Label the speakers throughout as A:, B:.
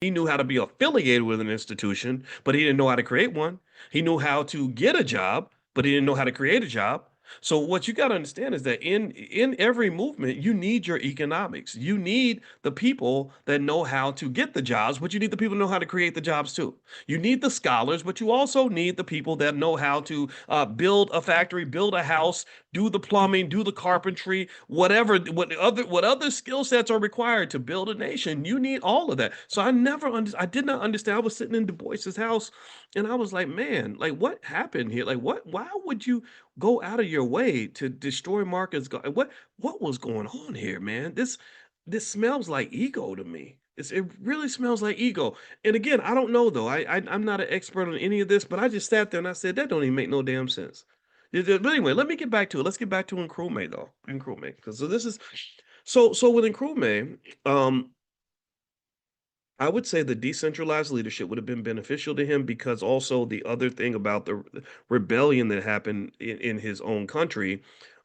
A: He knew how to be affiliated with an institution, but he didn't know how to create one. He knew how to get a job, but he didn't know how to create a job. So what you got to understand is that in every movement, you need your economics. You need the people that know how to get the jobs, but you need the people who know how to create the jobs too. You need the scholars, but you also need the people that know how to build a factory, build a house, do the plumbing, do the carpentry, whatever, what other skill sets are required to build a nation. You need all of that. So I did not understand. I was sitting in Du Bois's house, and I was like, man, like what happened here? Like why would you go out of your way to destroy Marcus Garvey? What was going on here, man? This smells like ego to me. It really smells like ego. And again, I don't know though. I'm not an expert on any of this, but I just sat there and I said that don't even make no damn sense. But anyway, let me get back to it. Let's get back to Nkrumah though. Nkrumah, because so this is so with Nkrumah, um, I would say the decentralized leadership would have been beneficial to him because also the other thing about the rebellion that happened in his own country,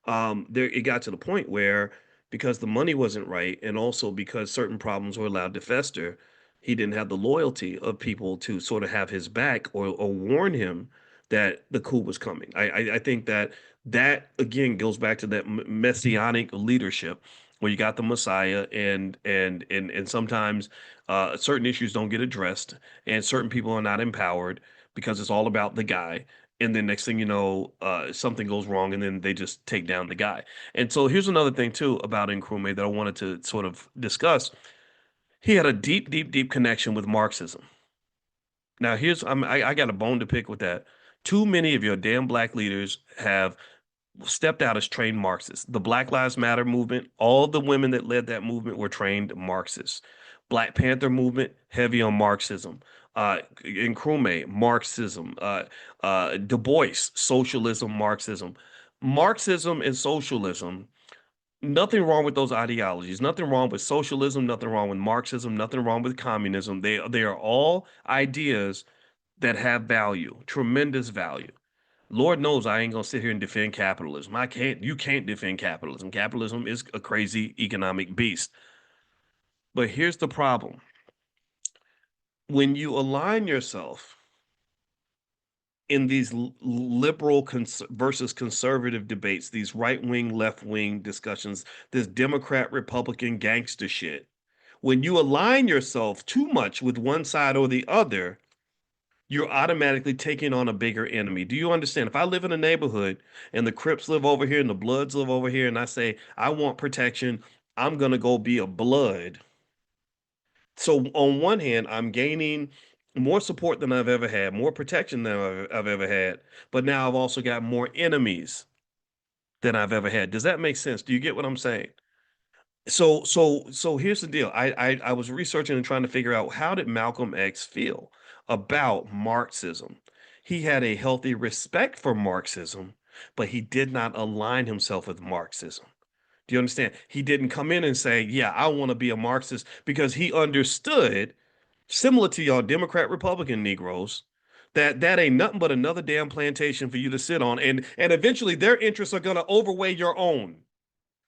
A: there it got to the point where because the money wasn't right and also because certain problems were allowed to fester, he didn't have the loyalty of people to sort of have his back or warn him that the coup was coming. I think that that again goes back to that messianic leadership where you got the Messiah and sometimes certain issues don't get addressed, and certain people are not empowered because it's all about the guy. And then next thing you know, something goes wrong, and then they just take down the guy. And so here's another thing too about Nkrumah that I wanted to sort of discuss. He had a deep, deep, deep connection with Marxism. Now I got a bone to pick with that. Too many of your damn black leaders have stepped out as trained Marxists. The Black Lives Matter movement, all the women that led that movement were trained Marxists. Black Panther movement, heavy on Marxism. Nkrumah, Marxism. Du Bois, socialism, Marxism. Marxism and socialism, nothing wrong with those ideologies. Nothing wrong with socialism, nothing wrong with Marxism, nothing wrong with communism. They are all ideas that have value, tremendous value. Lord knows I ain't gonna sit here and defend capitalism. You can't defend capitalism. Capitalism is a crazy economic beast. But here's the problem. When you align yourself in these liberal versus conservative debates, these right wing, left wing discussions, this Democrat Republican gangster shit, when you align yourself too much with one side or the other, you're automatically taking on a bigger enemy. Do you understand? If I live in a neighborhood and the Crips live over here and the Bloods live over here, and I say, I want protection, I'm going to go be a Blood. So, on one hand, I'm gaining more support than I've ever had, more protection than I've ever had. But now I've also got more enemies than I've ever had. Does that make sense? Do you get what I'm saying? So here's the deal. I was researching and trying to figure out how did Malcolm X feel about Marxism. He had a healthy respect for Marxism, but he did not align himself with Marxism. Do you understand? He didn't come in and say, "Yeah, I want to be a Marxist," because he understood, similar to y'all Democrat Republican Negroes, that that ain't nothing but another damn plantation for you to sit on, and eventually their interests are going to overweigh your own.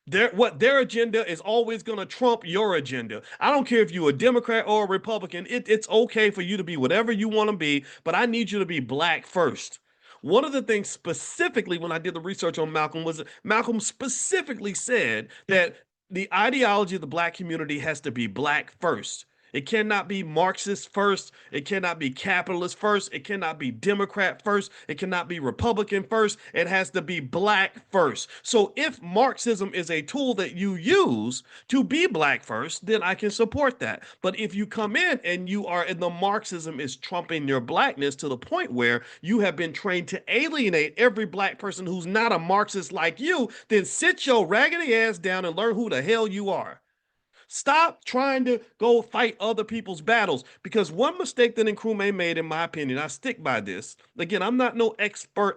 A: Their agenda is always going to trump your agenda. I don't care if you're a Democrat or a Republican. It's okay for you to be whatever you want to be, but I need you to be black first. One of the things specifically when I did the research on Malcolm was Malcolm specifically said that the ideology of the black community has to be black first. It cannot be Marxist first. It cannot be capitalist first. It cannot be Democrat first. It cannot be Republican first. It has to be black first. So if Marxism is a tool that you use to be black first, then I can support that. But if you come in and you are, and the Marxism is trumping your blackness to the point where you have been trained to alienate every black person who's not a Marxist like you, then sit your raggedy ass down and learn who the hell you are. Stop trying to go fight other people's battles because one mistake that Nkrumah made, in my opinion, I stick by this. Again, I'm not no expert